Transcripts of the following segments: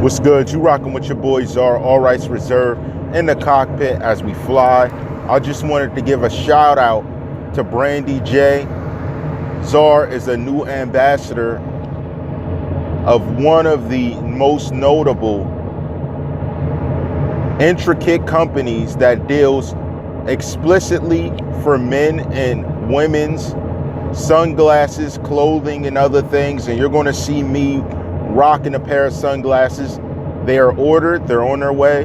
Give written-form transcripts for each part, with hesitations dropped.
What's good? You rocking with your boy TheCzarr, all rights reserved, in the cockpit as we fly. I just wanted to give a shout out to Brandy J. TheCzarr is a new ambassador of one of the most notable intricate companies that deals explicitly for men and women's sunglasses, clothing, and other things. And you're going to see me rocking a pair of sunglasses. They are ordered, they're on their way,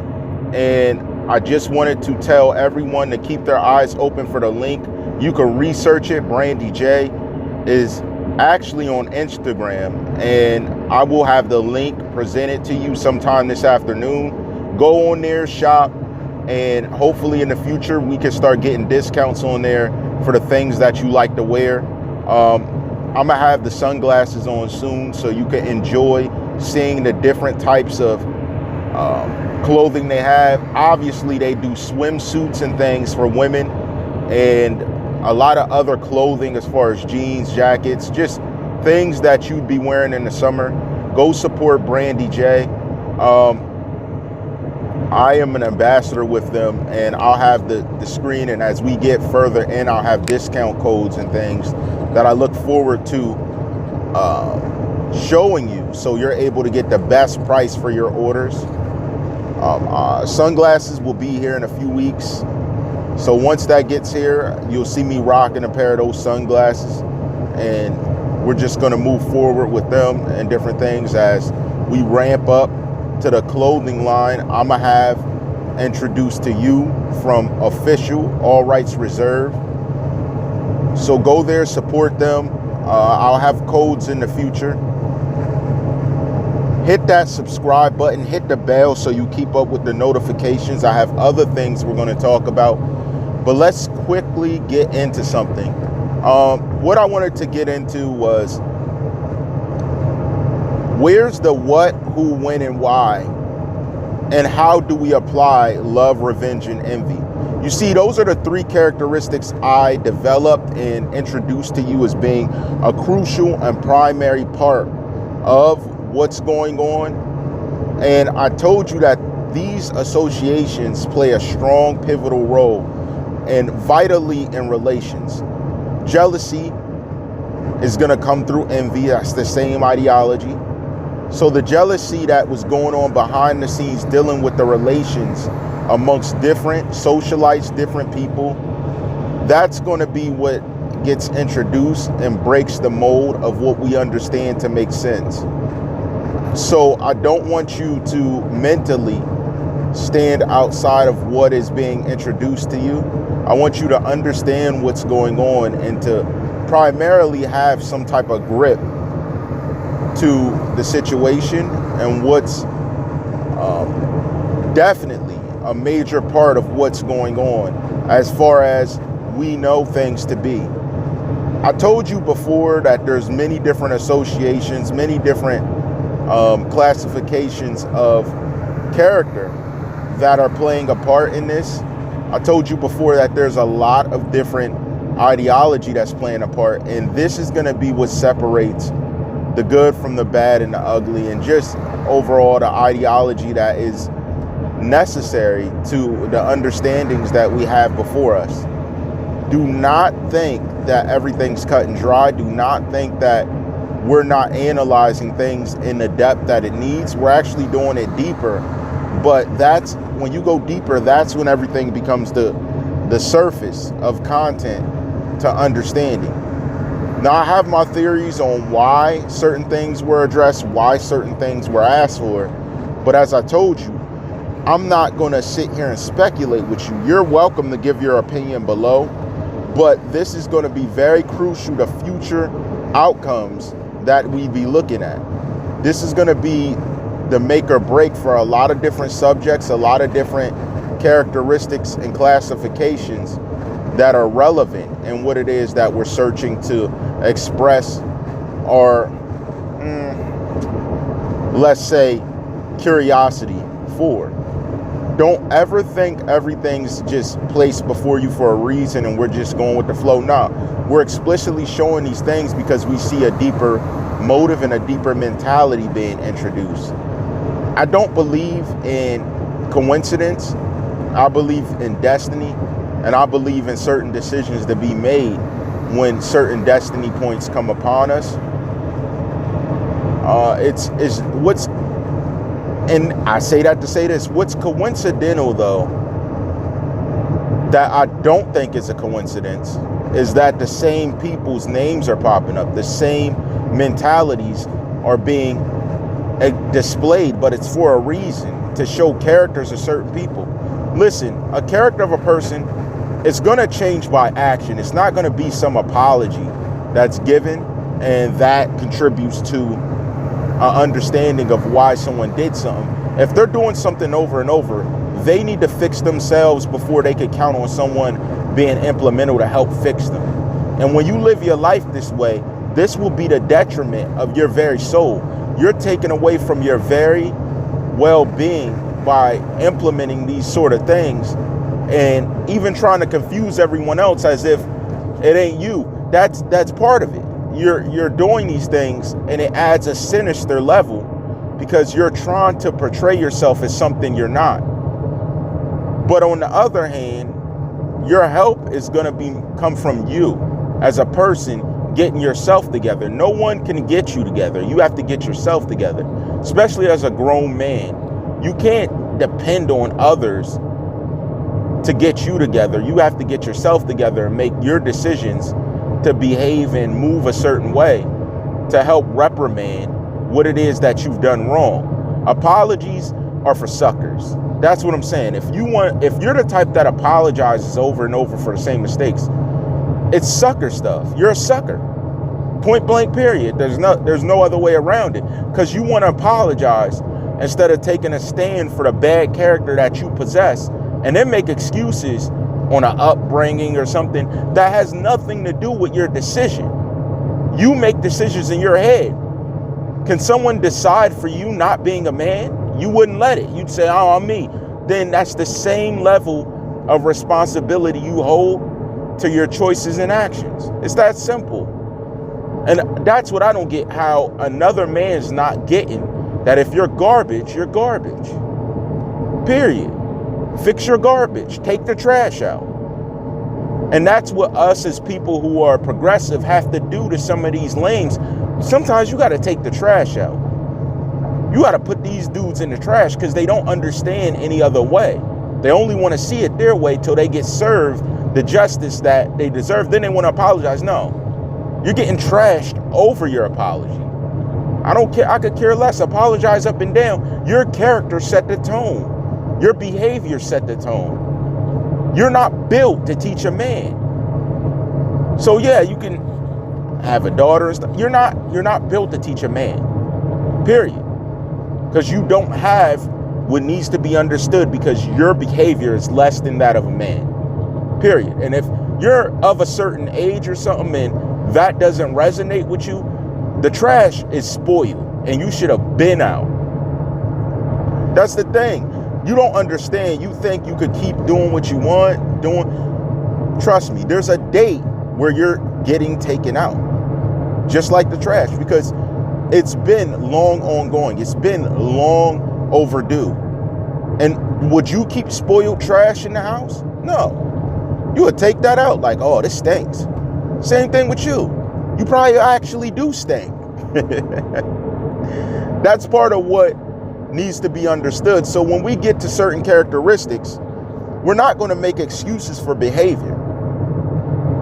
and I just wanted to tell everyone to keep their eyes open for the link. You can research it. Brandy J is actually on Instagram, and I will have the link presented to you sometime this afternoon. Go on there, shop, and hopefully in the future we can start getting discounts on there for the things that you like to wear. I'm gonna have the sunglasses on soon so you can enjoy seeing the different types of clothing they have. Obviously they do swimsuits and things for women, and a lot of other clothing as far as jeans, jackets, just things that you'd be wearing in the summer. Go support Brandy J. I am an ambassador with them, and I'll have the screen, and as we get further in, I'll have discount codes and things that I look forward to showing you so you're able to get the best price for your orders. Sunglasses will be here in a few weeks, so once that gets here, you'll see me rocking a pair of those sunglasses, and we're just going to move forward with them and different things as we ramp up to the clothing line I'm gonna have introduced to you from official, all rights reserved. So go there, support them. I'll have codes in the future. Hit that subscribe button, hit the bell so you keep up with the notifications. I have other things we're going to talk about, but let's quickly get into something. What I wanted to get into was, where's the what, who, when, and why? And how do we apply love, revenge, and envy? You see, those are the three characteristics I developed and introduced to you as being a crucial and primary part of what's going on. And I told you that these associations play a strong, pivotal role and vitally in relations. Jealousy is going to come through envy. That's the same ideology. So the jealousy that was going on behind the scenes, dealing with the relations amongst different socialites, different people, that's going to be what gets introduced and breaks the mold of what we understand to make sense. So I don't want you to mentally stand outside of what is being introduced to you. I want you to understand what's going on and to primarily have some type of grip to the situation and what's definitely a major part of what's going on as far as we know things to be. I told you before that there's many different associations, many different classifications of character that are playing a part in this. I told you before that there's a lot of different ideology that's playing a part, and this is going to be what separates the good from the bad and the ugly, and just overall the ideology that is necessary to the understandings that we have before us. Do not think that everything's cut and dry. Do not think that we're not analyzing things in the depth that it needs. We're actually doing it deeper, but that's when you go deeper, that's when everything becomes the surface of content to understanding. Now, I have my theories on why certain things were addressed, why certain things were asked for. But as I told you, I'm not going to sit here and speculate with you. You're welcome to give your opinion below. But this is going to be very crucial to future outcomes that we be looking at. This is going to be the make or break for a lot of different subjects, a lot of different characteristics and classifications that are relevant in what it is that we're searching to express our, let's say, curiosity for. Don't ever think everything's just placed before you for a reason and we're just going with the flow. No, we're explicitly showing these things because we see a deeper motive and a deeper mentality being introduced. I don't believe in coincidence. I believe in destiny, and I believe in certain decisions to be made when certain destiny points come upon us. And I say that to say this, what's coincidental though, that I don't think is a coincidence, is that the same people's names are popping up, the same mentalities are being displayed, but it's for a reason, to show characters of certain people. Listen, a character of a person is going to change by action. It's not going to be some apology that's given and that contributes to an understanding of why someone did something. If they're doing something over and over, they need to fix themselves before they could count on someone being implemental to help fix them. And when you live your life this way, this will be the detriment of your very soul. You're taken away from your very well-being by implementing these sort of things and even trying to confuse everyone else as if it ain't you. That's part of it. You're doing these things and it adds a sinister level because you're trying to portray yourself as something you're not. But on the other hand, your help is going to come from you as a person getting yourself together. No one can get you together. You have to get yourself together, especially as a grown man. You can't depend on others to get you together. You have to get yourself together and make your decisions to behave and move a certain way to help reprimand what it is that you've done wrong. Apologies are for suckers. That's what I'm saying. If you're the type that apologizes over and over for the same mistakes, it's sucker stuff. You're a sucker. Point blank, period. There's no other way around it. Because you want to apologize instead of taking a stand for the bad character that you possess and then make excuses on an upbringing or something that has nothing to do with your decision. You make decisions in your head. Can someone decide for you not being a man? You wouldn't let it. You'd say, oh, I'm me. Then that's the same level of responsibility you hold to your choices and actions. It's that simple. And that's what I don't get, how another man's not getting that if you're garbage, you're garbage. Period. Fix your garbage. Take the trash out. And that's what us as people who are progressive have to do to some of these lanes. Sometimes you got to take the trash out. You got to put these dudes in the trash because they don't understand any other way. They only want to see it their way till they get served the justice that they deserve. Then they want to apologize. No, you're getting trashed over your apology. I don't care. I could care less. Apologize up and down. Your character set the tone. Your behavior set the tone. You're not built to teach a man. So yeah, you can have a daughter and stuff. You're not built to teach a man. Period. Because you don't have what needs to be understood because your behavior is less than that of a man. Period. And if you're of a certain age or something and that doesn't resonate with you, the trash is spoiled and you should have been out. That's the thing. You don't understand. You think you could keep doing what you want, Trust me, there's a date where you're getting taken out. Just like the trash, because it's been long ongoing. It's been long overdue. And would you keep spoiled trash in the house? No. You would take that out like, oh, this stinks. Same thing with you. You probably actually do stink. That's part of what needs to be understood. So when we get to certain characteristics, we're not going to make excuses for behavior.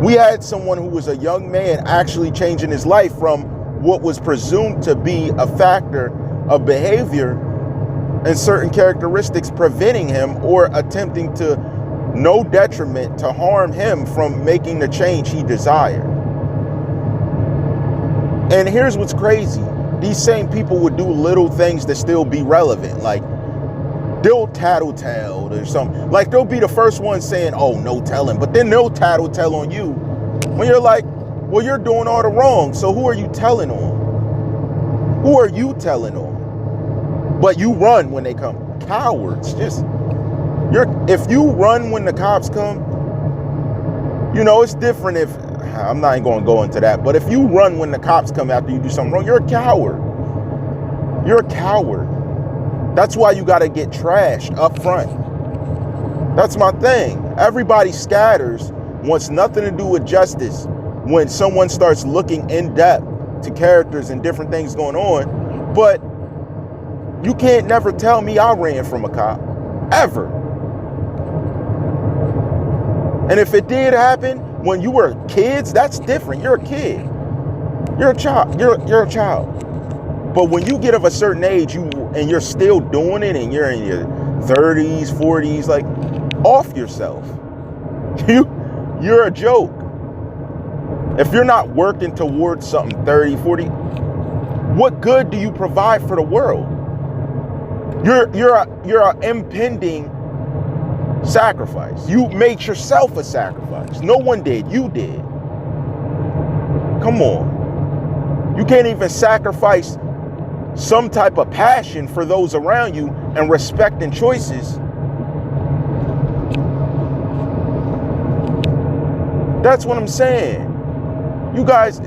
We had someone who was a young man actually changing his life from what was presumed to be a factor of behavior and certain characteristics preventing him or attempting to no detriment to harm him from making the change he desired. And here's what's crazy. These same people would do little things to still be relevant. Like they'll tattletale or something. Like they'll be the first one saying, oh, no telling. But then they'll tattletale on you when you're like, well, you're doing all the wrong. So who are you telling on? Who are you telling on? But you run when they come. Cowards. If you run when the cops come, you know, it's different if, I'm not going to go into that, but if you run when the cops come after you do something wrong, you're a coward. You're a coward. That's why you got to get trashed up front. That's my thing. Everybody scatters, wants nothing to do with justice when someone starts looking in depth to characters and different things going on. But you can't never tell me I ran from a cop, ever. And if it did happen when you were kids, that's different. You're a kid. You're a child. You're a child. But when you get of a certain age, and you're still doing it, and you're in your 30s, 40s, like, off yourself. You're a joke. If you're not working towards something 30, 40, what good do you provide for the world? You're an impending sacrifice. You made yourself a sacrifice. No one did. You did. Come on. You can't even sacrifice some type of passion for those around you and respect and choices. That's what I'm saying. You guys,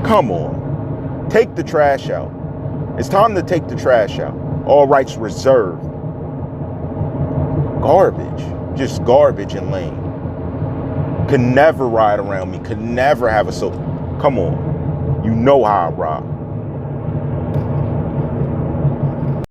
come on. Take the trash out. It's time to take the trash out. All rights reserved. Garbage. Just garbage and lame. Could never ride around me. Could never have a soul. Come on. You know how I rock.